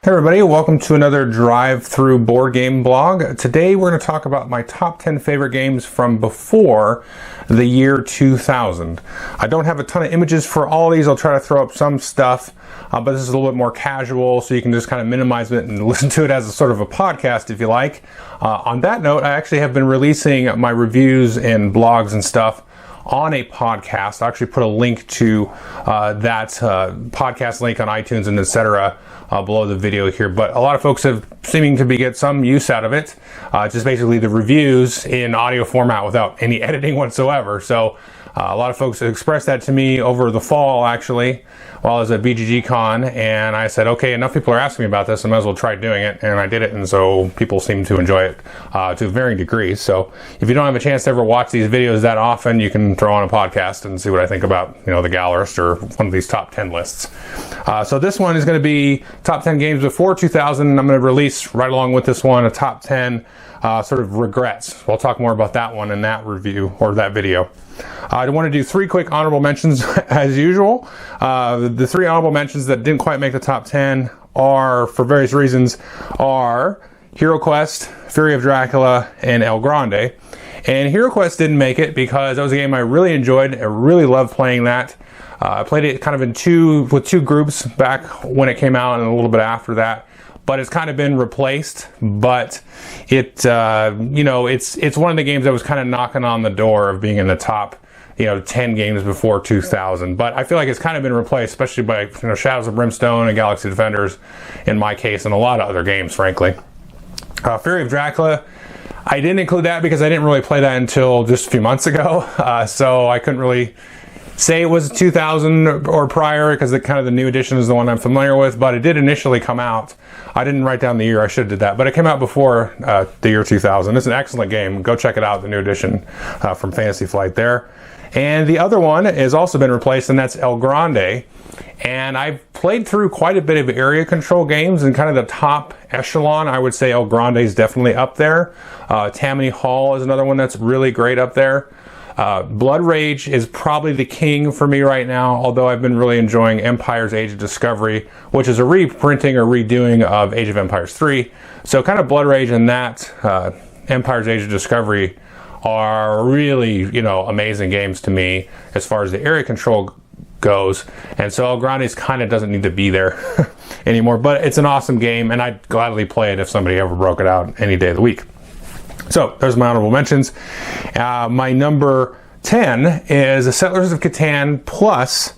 Hey everybody, welcome to another drive-through board game blog. Today we're going to talk about my top 10 favorite games from before the year 2000. I don't have a ton of images for all of these. I'll try to throw up some stuff, but this is a little bit more casual, so you can just kind of minimize it and listen to it as a sort of a podcast if you like. On that note, I actually have been releasing my reviews and blogs and stuff on a podcast. I'll actually put a link to that podcast link on iTunes and etc. Below the video here, but a lot of folks have seeming to get some use out of it. Just basically the reviews in audio format without any editing whatsoever. So a lot of folks expressed that to me over the fall, actually, while I was at BGG Con, and I said, okay, enough people are asking me about this, I might as well try doing it, and I did it, and so people seem to enjoy it to varying degrees. So if you don't have a chance to ever watch these videos that often, you can throw on a podcast and see what I think about, the Gallerist or one of these top 10 lists. So this one is going to be top 10 games before 2000, and I'm going to release right along with this one a top 10 sort of regrets. We'll talk more about that one in that review or that video. I want to do three quick honorable mentions as usual. The three honorable mentions that didn't quite make the top 10 are, for various reasons, are Hero Quest, Fury of Dracula, and El Grande. And Hero Quest didn't make it because that was a game I really enjoyed. I really loved playing that. I played it kind of with two groups back when it came out and a little bit after that. But it's kind of been replaced. But it's one of the games that was kind of knocking on the door of being in the top, 10 games before 2000. But I feel like it's kind of been replaced, especially by Shadows of Brimstone and Galaxy Defenders, in my case, and a lot of other games, frankly. Fury of Dracula, I didn't include that because I didn't really play that until just a few months ago. So I couldn't really say it was 2000 or prior because the new edition is the one I'm familiar with, but it did initially come out. I didn't write down the year, I should have did that, but it came out before the year 2000. It's an excellent game. Go check it out, the new edition from Fantasy Flight there. And the other one has also been replaced, and that's El Grande. And I've played through quite a bit of area control games, and kind of the top echelon, I would say El Grande is definitely up there. Tammany Hall is another one that's really great up there. Blood Rage is probably the king for me right now, although I've been really enjoying Empire's Age of Discovery, which is a reprinting or redoing of Age of Empires 3. So kind of Blood Rage and that Empire's Age of Discovery are really, amazing games to me as far as the area control goes. And so El Grande's kind of doesn't need to be there anymore, but it's an awesome game, and I'd gladly play it if somebody ever broke it out any day of the week. So there's my honorable mentions. My number 10 is Settlers of Catan plus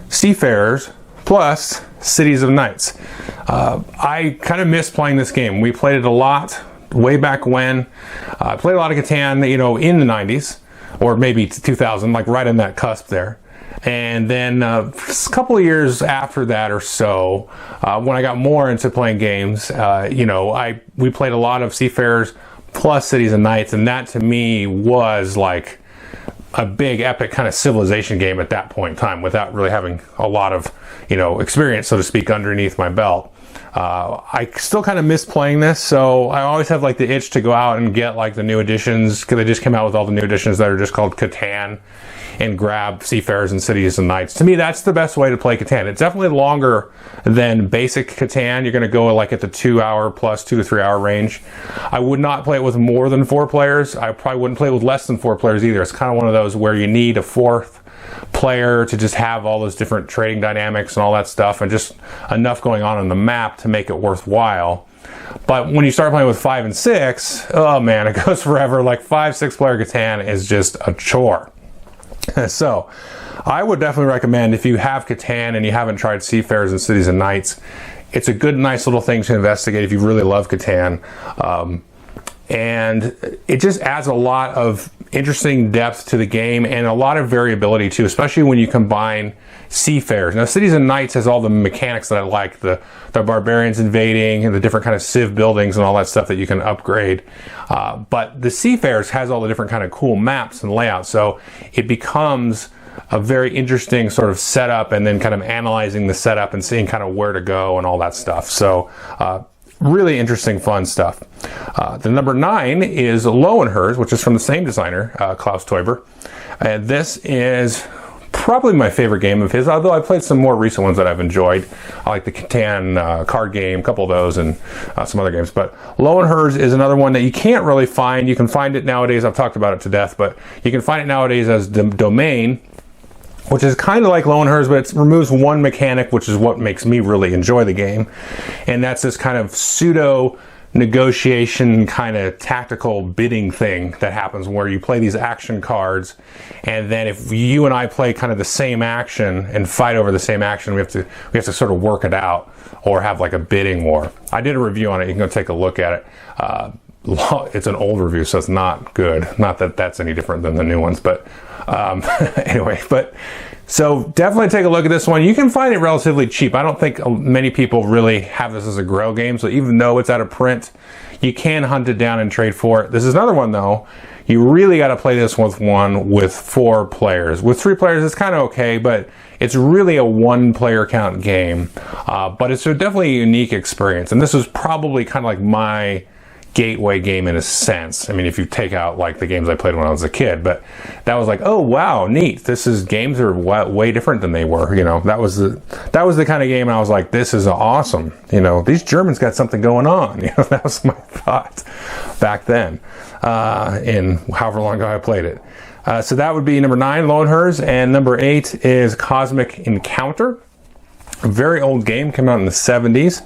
Seafarers plus Cities of Knights. I kind of miss playing this game. We played it a lot way back when. I played a lot of Catan, in the 90s, or maybe 2000, like right in that cusp there. And then a couple of years after that or so, when I got more into playing games, we played a lot of Seafarers plus Cities and Knights, and that to me was like a big epic kind of civilization game at that point in time, without really having a lot of experience, so to speak, underneath my belt. I still kind of miss playing this, so I always have like the itch to go out and get like the new editions, because they just came out with all the new editions that are just called Catan, and grab Seafarers and Cities and Knights. To me, that's the best way to play Catan. It's definitely longer than basic Catan. You're going to go like at the 2 hour plus 2 to 3 hour range. I would not play it with more than 4 players. I probably wouldn't play it with less than 4 players either. It's kind of one of those where you need a 4th player to just have all those different trading dynamics and all that stuff, and just enough going on the map to make it worthwhile. But when you start playing with 5 and 6, oh man, it goes forever. Like 5-6 player Catan is just a chore. So I would definitely recommend, if you have Catan and you haven't tried Seafarers and Cities and Knights, it's a good, nice little thing to investigate if you really love Catan. And it just adds a lot of interesting depth to the game and a lot of variability too, especially when you combine Seafarers. Now, Cities and Knights has all the mechanics that I like, the barbarians invading and the different kind of civ buildings and all that stuff that you can upgrade. But the Seafarers has all the different kind of cool maps and layouts, so it becomes a very interesting sort of setup, and then kind of analyzing the setup and seeing kind of where to go and all that stuff. So really interesting, fun stuff. The number 9 is Lowenherz, which is from the same designer, Klaus Teuber. This is probably my favorite game of his, although I played some more recent ones that I've enjoyed. I like the Catan card game, a couple of those, and some other games. But Lo and Hers is another one that you can't really find. You can find it nowadays. I've talked about it to death, but you can find it nowadays as Domain, which is kind of like Lo and Hers, but it removes one mechanic, which is what makes me really enjoy the game. And that's this kind of pseudo negotiation kind of tactical bidding thing that happens where you play these action cards, and then if you and I play kind of the same action and fight over the same action, we have to sort of work it out or have like a bidding war. I did a review on it. You can go take a look at it. It's an old review, so it's not good. Not that that's any different than the new ones, but anyway, so definitely take a look at this one. You can find it relatively cheap. I don't think many people really have this as a Grail game, so even though it's out of print, you can hunt it down and trade for it. This is another one, though. You really got to play this with 4 players. With 3 players, it's kind of okay, but it's really a 1-player count game. But it's definitely a unique experience, and this is probably kind of like my gateway game in a sense. I mean, if you take out like the games I played when I was a kid, but that was like, oh wow, neat. Games are way different than they were. You know, that was the kind of game I was like, this is awesome. You know, these Germans got something going on. You know, that was my thought back then. In however long ago I played it. So that would be number 9, Lo and Hers, and number 8 is Cosmic Encounter. A very old game, came out in the 70s.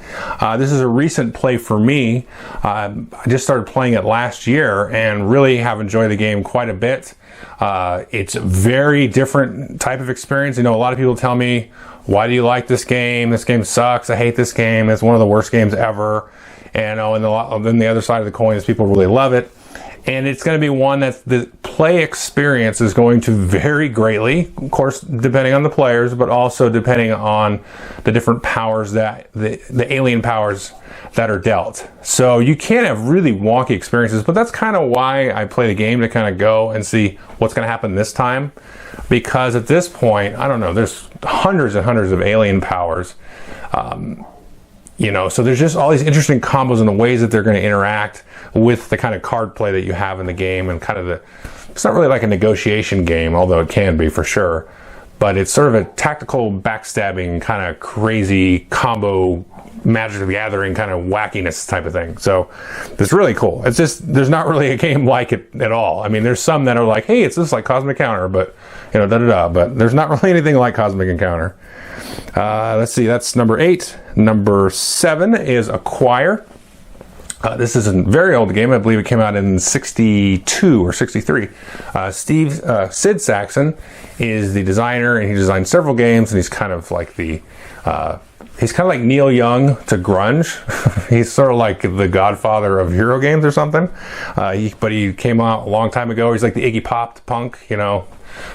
This is a recent play for me. I just started playing it last year and really have enjoyed the game quite a bit. It's a very different type of experience. You know, a lot of people tell me, why do you like this game? This game sucks. I hate this game. It's one of the worst games ever. And then the other side of the coin is people really love it. And it's going to be one that the play experience is going to vary greatly, of course, depending on the players, but also depending on the different powers that the alien powers that are dealt. So you can have really wonky experiences, but that's kind of why I play the game, to kind of go and see what's going to happen this time. Because at this point, I don't know, there's hundreds and hundreds of alien powers. You know, so there's just all these interesting combos and the ways that they're going to interact with the kind of card play that you have in the game, and kind of it's not really like a negotiation game, although it can be for sure, but it's sort of a tactical backstabbing kind of crazy combo Magic the Gathering kind of wackiness type of thing. So it's really cool. It's just, there's not really a game like it at all. I mean, there's some that are like, hey, it's just like Cosmic Encounter, but you know, but there's not really anything like Cosmic Encounter. Let's see, that's number 8. Number 7 is Acquire. This is a very old game. I believe it came out in 62 or 63. Sid Sackson is the designer, and he designed several games, and he's kind of like he's kind of like Neil Young to grunge. He's sort of like the godfather of hero games or something. But he came out a long time ago. He's like the Iggy Pop to punk, you know.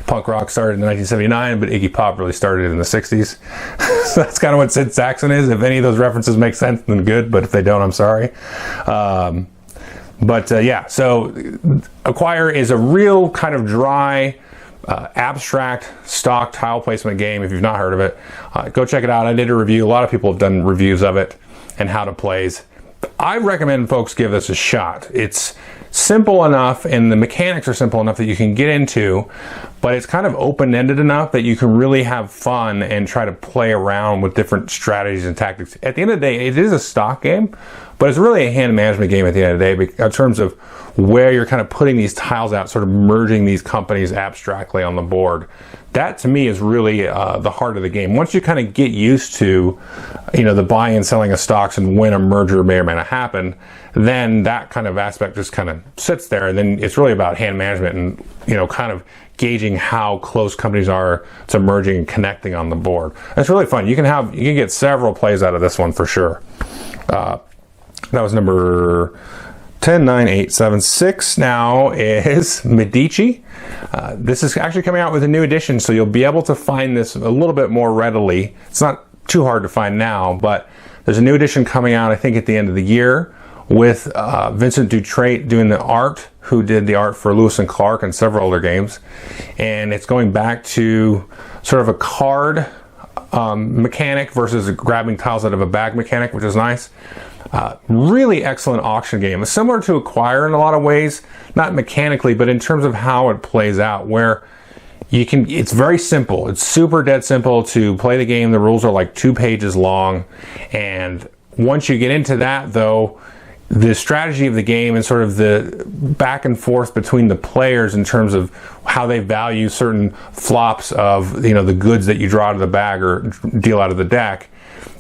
Punk rock started in 1979, but Iggy Pop really started in the 60s. So that's kind of what Sid Sackson is. If any of those references make sense, then good, but if they don't, I'm sorry. Yeah, so Acquire is a real kind of dry, abstract stock tile placement game. If you've not heard of it, go check it out. I did a review. A lot of people have done reviews of it and how it plays. I recommend folks give this a shot. It's simple enough, and the mechanics are simple enough that you can get into, but it's kind of open-ended enough that you can really have fun and try to play around with different strategies and tactics. At the end of the day, it is a stock game, but it's really a hand management game at the end of the day, in terms of where you're kind of putting these tiles out, sort of merging these companies abstractly on the board. That to me is really the heart of the game. Once you kind of get used to, you know, the buying and selling of stocks and when a merger may or may not happen, then that kind of aspect just kind of sits there, and then it's really about hand management and, you know, kind of gauging how close companies are to merging and connecting on the board. It's really fun. You can get several plays out of this one for sure. That was number 10, 9, 8, 7, 6 now is Medici. This is actually coming out with a new edition, so you'll be able to find this a little bit more readily. It's not too hard to find now, but there's a new edition coming out, I think, at the end of the year, with Vincent Dutrait doing the art, who did the art for Lewis and Clark and several other games. And it's going back to sort of a card mechanic versus grabbing tiles out of a bag mechanic, which is nice. Really excellent auction game. It's similar to Acquire in a lot of ways, not mechanically, but in terms of how it plays out, where it's very simple. It's super dead simple to play the game. The rules are like 2 pages long. And once you get into that, though, the strategy of the game and sort of the back and forth between the players in terms of how they value certain flops of, the goods that you draw out of the bag or deal out of the deck,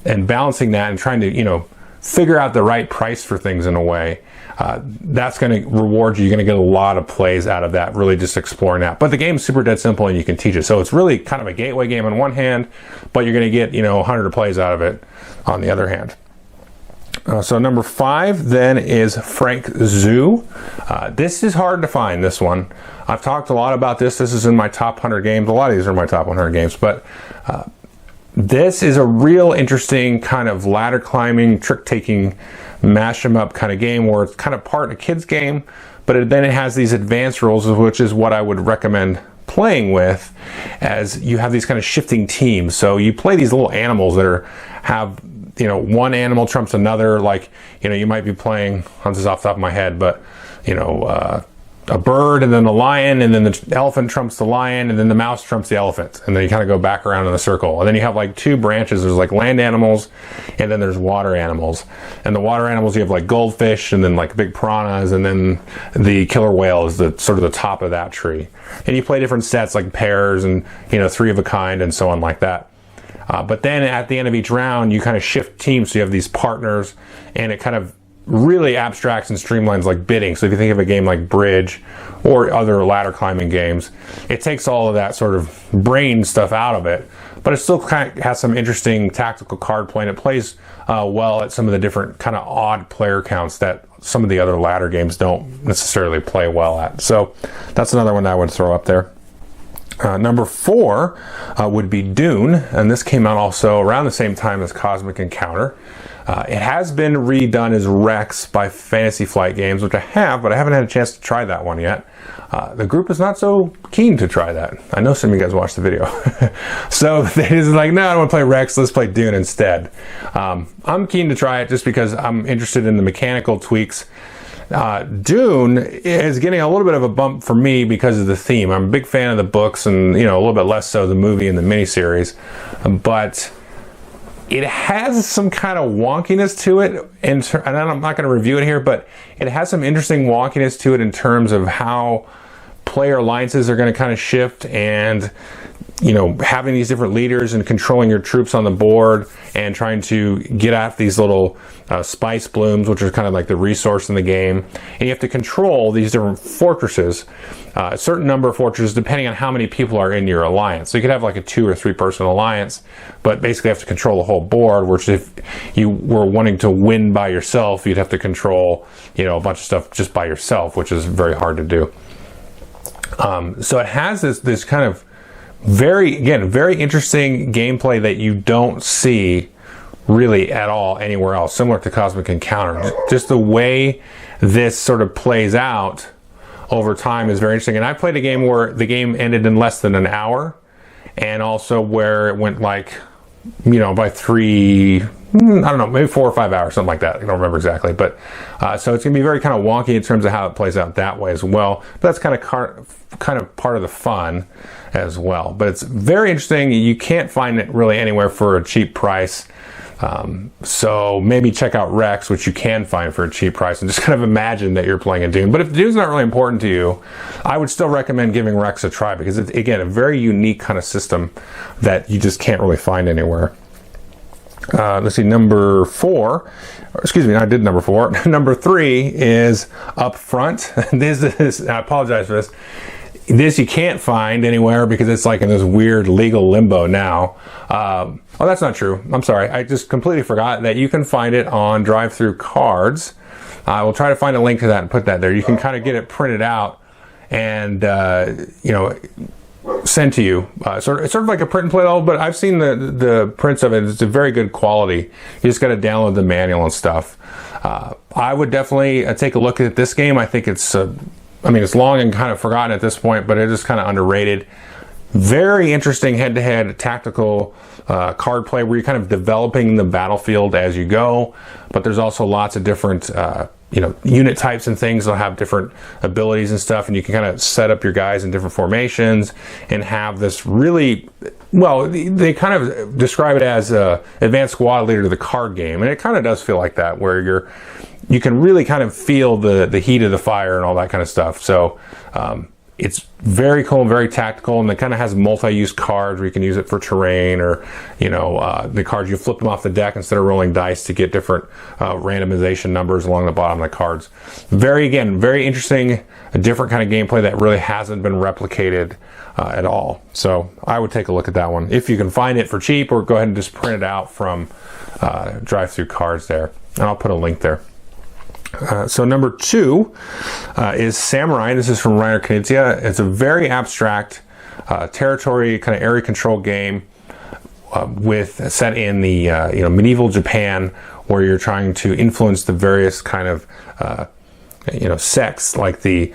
and balancing that and trying to, figure out the right price for things in a way. That's going to reward you. You're going to get a lot of plays out of that, really just exploring that. But the game's super dead simple and you can teach it. So it's really kind of a gateway game on one hand, but you're going to get, 100 plays out of it on the other hand. So number 5 then is Frank Zoo. This is hard to find, this one. I've talked a lot about this. This is in my top 100 games. A lot of these are my top 100 games, but this is a real interesting kind of ladder climbing, trick taking, mash 'em up kind of game where it's kind of part a kid's game, but then it has these advanced rules, which is what I would recommend playing with, as you have these kind of shifting teams. So you play these little animals that have one animal trumps another. Like, you might be playing, this is off the top of my head, but a bird and then the lion, and then the elephant trumps the lion, and then the mouse trumps the elephant, and then you kind of go back around in a circle. And then you have like 2 branches. There's like land animals, and then there's water animals. And the water animals, you have like goldfish, and then like big piranhas, and then the killer whale is the sort of the top of that tree. And you play different sets like pairs and 3 of a kind and so on like that. But then at the end of each round, you kind of shift teams. So you have these partners, and it kind of really abstracts and streamlines like bidding. So if you think of a game like Bridge or other ladder climbing games, it takes all of that sort of brain stuff out of it, but it still kind of has some interesting tactical card play, and it plays well at some of the different kind of odd player counts that some of the other ladder games don't necessarily play well at. So that's another one that I would throw up there. Number 4 would be Dune, and this came out also around the same time as Cosmic Encounter. It has been redone as Rex by Fantasy Flight Games, which I have, but I haven't had a chance to try that one yet. The group is not so keen to try that. I know some of you guys watched the video. So they just like, no, I don't want to play Rex, let's play Dune instead. I'm keen to try it just because I'm interested in the mechanical tweaks. Dune is getting a little bit of a bump for me because of the theme. I'm a big fan of the books, and a little bit less so the movie and the miniseries, but it has some kind of wonkiness to it, and I'm not going to review it here, but it has some interesting wonkiness to it in terms of how player alliances are going to kind of shift, and having these different leaders and controlling your troops on the board and trying to get at these little spice blooms, which are kind of like the resource in the game. And you have to control these different fortresses, a certain number of fortresses, depending on how many people are in your alliance. So you could have like a 2 or 3 person alliance, but basically have to control the whole board, which if you were wanting to win by yourself, you'd have to control, a bunch of stuff just by yourself, which is very hard to do. So it has this kind of very interesting gameplay that you don't see really at all anywhere else, similar to Cosmic Encounter. Just the way this sort of plays out over time is very interesting. And I played a game where the game ended in less than an hour, and also where it went like, by 3, I don't know, maybe 4 or 5 hours, something like that. I don't remember exactly, but so it's going to be very kind of wonky in terms of how it plays out that way as well. But that's kind of part of the fun as well. But it's very interesting. You can't find it really anywhere for a cheap price. So maybe check out Rex, which you can find for a cheap price, and just kind of imagine that you're playing a Dune. But if Dune's not really important to you, I would still recommend giving Rex a try, because it's, again, a very unique kind of system that you just can't really find anywhere. Let's see, number 4, excuse me, I did number 4. Number 3 is Upfront. This is, I apologize for this. This you can't find anywhere because it's like in this weird legal limbo now. Oh, that's not true. I'm sorry. I just completely forgot that you can find it on Drive-Thru Cards. I will try to find a link to that and put that there. You can kind of get it printed out and, sent to you. Sort of like a print and play all, but I've seen the prints of it. It's a very good quality. You just got to download the manual and stuff. I would definitely take a look at this game. I think it's it's long and kind of forgotten at this point, but it is kind of underrated. Very interesting head-to-head tactical card play where you're kind of developing the battlefield as you go, but there's also lots of different unit types and things. They'll have different abilities and stuff, and you can kind of set up your guys in different formations and have this really, well, they kind of describe it as advanced squad leader to the card game, and it kind of does feel like that, where you can really kind of feel the heat of the fire and all that kind of stuff. So it's very cool and very tactical, and it kind of has multi-use cards where you can use it for terrain, or the cards, you flip them off the deck instead of rolling dice to get different randomization numbers along the bottom of the cards. Very interesting, a different kind of gameplay that really hasn't been replicated at all. So I would take a look at that one if you can find it for cheap, or go ahead and just print it out from Drive-Thru Cards there, and I'll put a link there. So number 2 is Samurai. This is from Reiner Knizia. It's a very abstract territory kind of area control game set in the medieval Japan, where you're trying to influence the various kind of sects, like the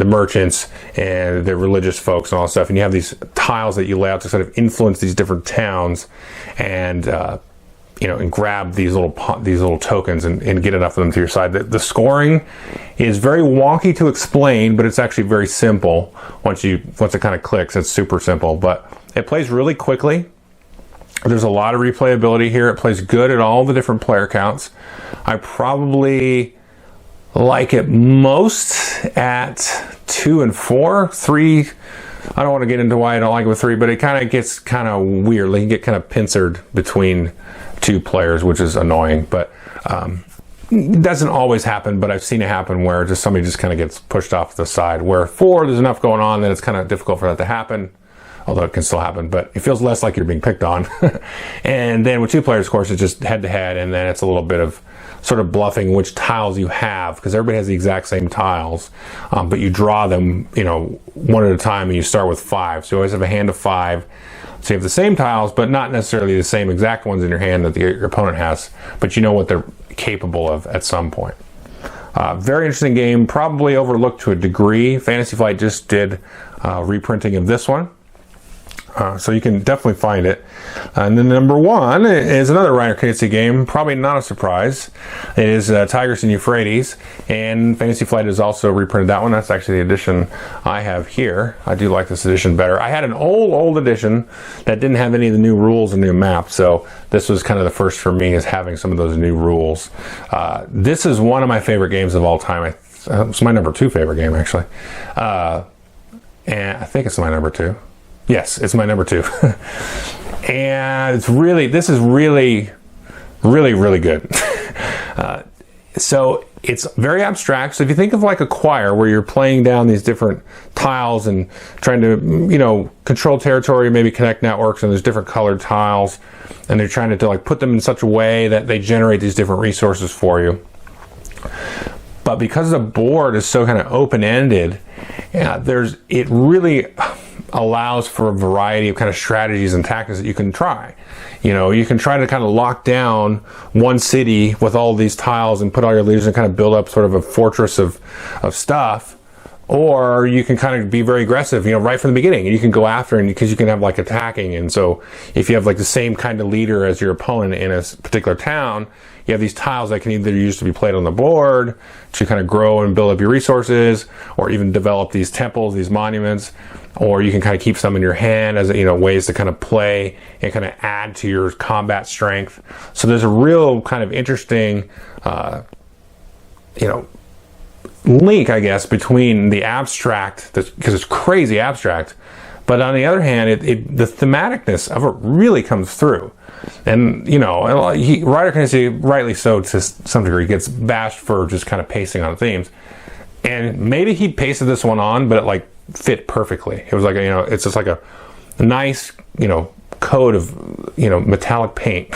merchants and the religious folks and all that stuff. And you have these tiles that you lay out to sort of influence these different towns, and and grab these little tokens and get enough of them to your side. The scoring is very wonky to explain, but it's actually very simple. Once it kind of clicks, it's super simple. But it plays really quickly. There's a lot of replayability here. It plays good at all the different player counts. I probably like it most at 2 and 4. 3, I don't want to get into why I don't like it with 3, but it kind of gets kind of weird. Like, you get kind of pincered between 2 players, which is annoying, but it doesn't always happen, but I've seen it happen where somebody just kind of gets pushed off the side. Where 4, there's enough going on that it's kind of difficult for that to happen, although it can still happen, but it feels less like you're being picked on. And then with 2 players, of course, it's just head to head, and then it's a little bit of sort of bluffing which tiles you have, because everybody has the exact same tiles, but you draw them, one at a time, and you start with 5. So you always have a hand of 5. So you have the same tiles, but not necessarily the same exact ones in your hand that your opponent has, but you know what they're capable of at some point. Very interesting game, probably overlooked to a degree. Fantasy Flight just did reprinting of this one. So you can definitely find it. And then number 1 is another Reiner Knizia game, probably not a surprise. It is Tigris and Euphrates, and Fantasy Flight has also reprinted that one. That's actually the edition I have here. I do like this edition better. I had an old edition that didn't have any of the new rules and new maps, so this was kind of the first for me, is having some of those new rules. This is one of my favorite games of all time. It's my number 2 favorite game, actually. And I think it's my number 2. Yes, it's my number 2. And this is really good. So it's very abstract. So if you think of like a choir, where you're playing down these different tiles and trying to, control territory, maybe connect networks, and there's different colored tiles, and they're trying to like put them in such a way that they generate these different resources for you. But because the board is so kind of open-ended, it really allows for a variety of kind of strategies and tactics that you can try. You can try to kind of lock down one city with all these tiles and put all your leaders and kind of build up sort of a fortress of stuff. Or you can kind of be very aggressive, right from the beginning. And you can go after, and because you can have like attacking. And so if you have like the same kind of leader as your opponent in a particular town, you have these tiles that can either use to be played on the board to kind of grow and build up your resources, or even develop these temples, these monuments, or you can kind of keep some in your hand as ways to kind of play and kind of add to your combat strength. So there's a real kind of interesting link, I guess, between the abstract, because it's crazy abstract, but on the other hand, the thematicness of it really comes through. And Reiner Knizia, rightly so to some degree, gets bashed for just kind of pacing on themes, and maybe he pasted this one on, but it like fit perfectly. It was like it's just like a nice coat of metallic paint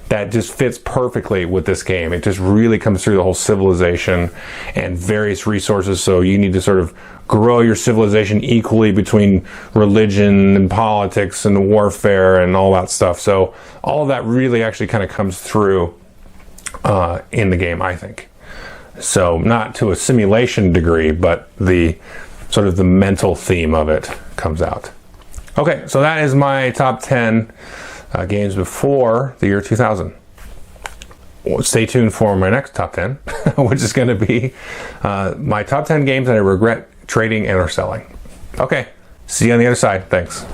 that just fits perfectly with this game. It just really comes through the whole civilization and various resources. So you need to sort of grow your civilization equally between religion and politics and warfare and all that stuff. So all of that really actually kind of comes through in the game, I think. So not to a simulation degree, but the sort of the mental theme of it comes out. Okay, so that is my top 10 games before the year 2000. stay tuned for my next top 10, which is going to be my top 10 games that I regret trading and or selling. Okay, see you on the other side. Thanks.